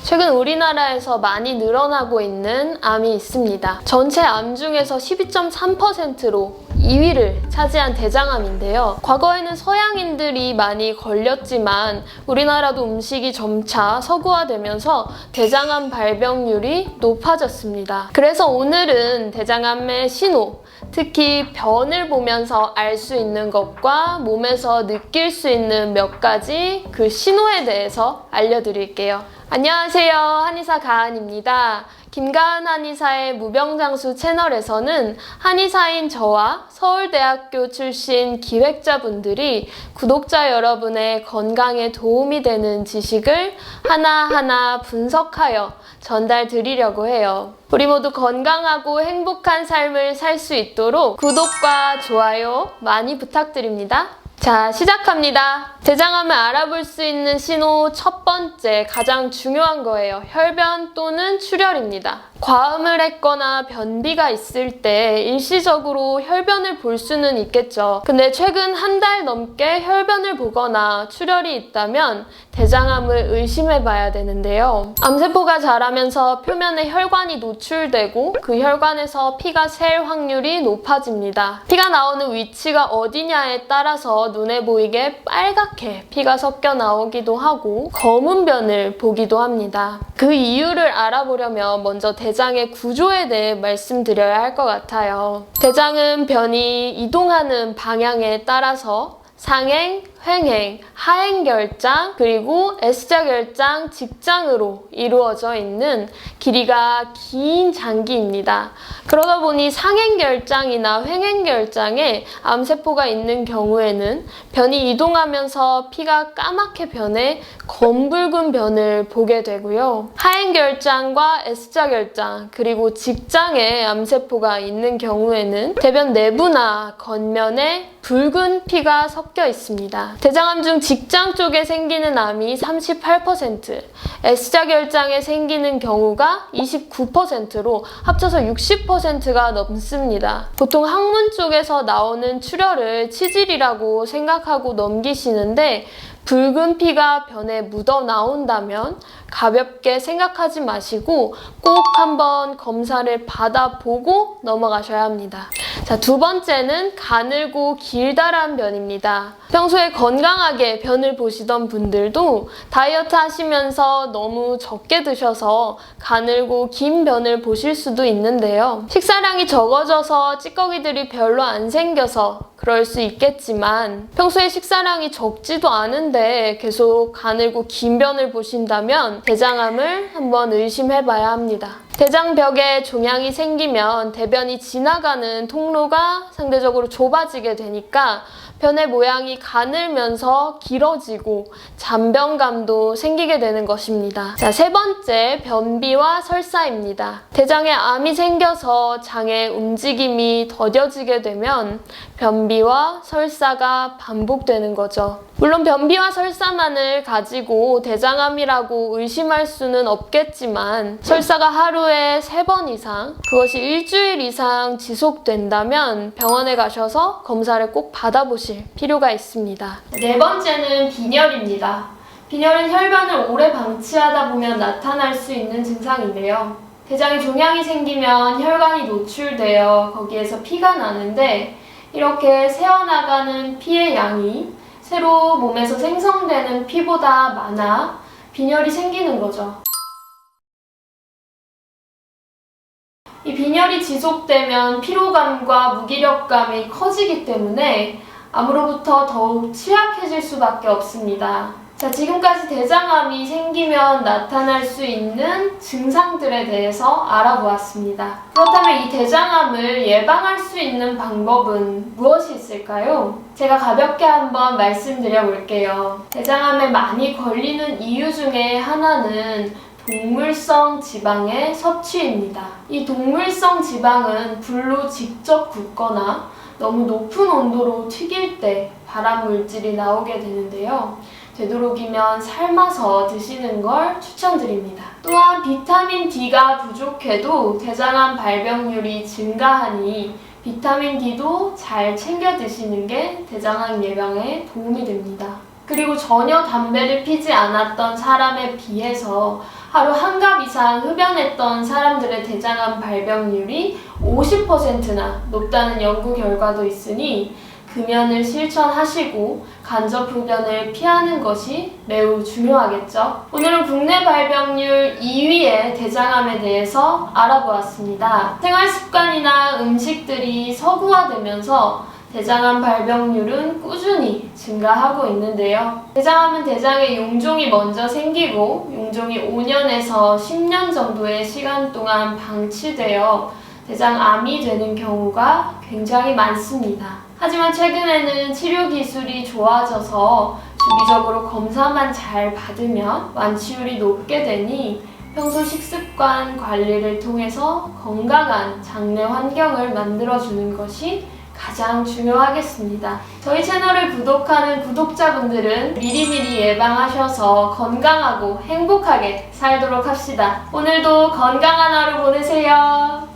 최근 우리나라에서 많이 늘어나고 있는 암이 있습니다. 전체 암 중에서 12.3%로 2위를 차지한 대장암인데요. 과거에는 서양인들이 많이 걸렸지만 우리나라도 음식이 점차 서구화되면서 대장암 발병률이 높아졌습니다. 그래서 오늘은 대장암의 신호, 특히 변을 보면서 알 수 있는 것과 몸에서 느낄 수 있는 몇 가지 그 신호에 대해서 알려드릴게요. 안녕하세요. 한의사 가은입니다. 김가은 한의사의 무병장수 채널에서는 한의사인 저와 서울대학교 출신 기획자분들이 구독자 여러분의 건강에 도움이 되는 지식을 하나하나 분석하여 전달드리려고 해요. 우리 모두 건강하고 행복한 삶을 살 수 있도록 구독과 좋아요 많이 부탁드립니다. 자, 시작합니다. 대장암을 알아볼 수 있는 신호 첫 번째, 가장 중요한 거예요. 혈변 또는 출혈입니다. 과음을 했거나 변비가 있을 때 일시적으로 혈변을 볼 수는 있겠죠. 근데 최근 한 달 넘게 혈변을 보거나 출혈이 있다면 대장암을 의심해 봐야 되는데요. 암세포가 자라면서 표면에 혈관이 노출되고 그 혈관에서 피가 셀 확률이 높아집니다. 피가 나오는 위치가 어디냐에 따라서 눈에 보이게 빨갛게 피가 섞여 나오기도 하고 검은 변을 보기도 합니다. 그 이유를 알아보려면 먼저 대장의 구조에 대해 말씀드려야 할 것 같아요. 대장은 변이 이동하는 방향에 따라서 상행, 횡행, 하행결장, 그리고 S자결장, 직장으로 이루어져 있는 길이가 긴 장기입니다. 그러다 보니 상행결장이나 횡행결장에 암세포가 있는 경우에는 변이 이동하면서 피가 까맣게 변해 검붉은 변을 보게 되고요. 하행결장과 S자결장, 그리고 직장에 암세포가 있는 경우에는 대변 내부나 겉면에 붉은 피가 섞여 있습니다. 대장암 중 직장 쪽에 생기는 암이 38%, S자결장에 생기는 경우가 29%로 합쳐서 60%가 넘습니다. 보통 항문 쪽에서 나오는 출혈을 치질이라고 생각하고 넘기시는데 붉은 피가 변에 묻어 나온다면 가볍게 생각하지 마시고 꼭 한번 검사를 받아보고 넘어가셔야 합니다. 자, 두 번째는 가늘고 길다란 변입니다. 평소에 건강하게 변을 보시던 분들도 다이어트 하시면서 너무 적게 드셔서 가늘고 긴 변을 보실 수도 있는데요. 식사량이 적어져서 찌꺼기들이 별로 안 생겨서 그럴 수 있겠지만 평소에 식사량이 적지도 않은데 계속 가늘고 긴 변을 보신다면 대장암을 한번 의심해봐야 합니다. 대장벽에 종양이 생기면 대변이 지나가는 통로가 상대적으로 좁아지게 되니까 변의 모양이 가늘면서 길어지고 잔변감도 생기게 되는 것입니다. 자, 세 번째, 변비와 설사입니다. 대장에 암이 생겨서 장의 움직임이 더뎌지게 되면 변비와 설사가 반복되는 거죠. 물론 변비와 설사만을 가지고 대장암이라고 의심할 수는 없겠지만 설사가 하루에 3번 이상, 그것이 일주일 이상 지속된다면 병원에 가셔서 검사를 꼭 받아보실 필요가 있습니다. 네 번째는 빈혈입니다. 빈혈은 혈변을 오래 방치하다 보면 나타날 수 있는 증상인데요. 대장에 종양이 생기면 혈관이 노출되어 거기에서 피가 나는데 이렇게 새어나가는 피의 양이 새로 몸에서 생성되는 피보다 많아 빈혈이 생기는 거죠. 이 빈혈이 지속되면 피로감과 무기력감이 커지기 때문에 암으로부터 더욱 취약해질 수밖에 없습니다. 자, 지금까지 대장암이 생기면 나타날 수 있는 증상들에 대해서 알아보았습니다. 그렇다면 이 대장암을 예방할 수 있는 방법은 무엇이 있을까요? 제가 가볍게 한번 말씀드려 볼게요. 대장암에 많이 걸리는 이유 중에 하나는 동물성 지방의 섭취입니다. 이 동물성 지방은 불로 직접 굽거나 너무 높은 온도로 튀길 때 발암 물질이 나오게 되는데요. 되도록이면 삶아서 드시는 걸 추천드립니다. 또한 비타민 D가 부족해도 대장암 발병률이 증가하니 비타민 D도 잘 챙겨 드시는 게 대장암 예방에 도움이 됩니다. 그리고 전혀 담배를 피지 않았던 사람에 비해서 하루 한 갑 이상 흡연했던 사람들의 대장암 발병률이 50%나 높다는 연구 결과도 있으니 금연을 실천하시고 간접 흡연을 피하는 것이 매우 중요하겠죠. 오늘은 국내 발병률 2위의 대장암에 대해서 알아보았습니다. 생활 습관이나 음식들이 서구화되면서 대장암 발병률은 꾸준히 증가하고 있는데요. 대장암은 대장에 용종이 먼저 생기고 용종이 5년에서 10년 정도의 시간 동안 방치되어 대장암이 되는 경우가 굉장히 많습니다. 하지만 최근에는 치료 기술이 좋아져서 주기적으로 검사만 잘 받으면 완치율이 높게 되니 평소 식습관 관리를 통해서 건강한 장내 환경을 만들어주는 것이 가장 중요하겠습니다. 저희 채널을 구독하는 구독자분들은 미리미리 예방하셔서 건강하고 행복하게 살도록 합시다. 오늘도 건강한 하루 보내세요.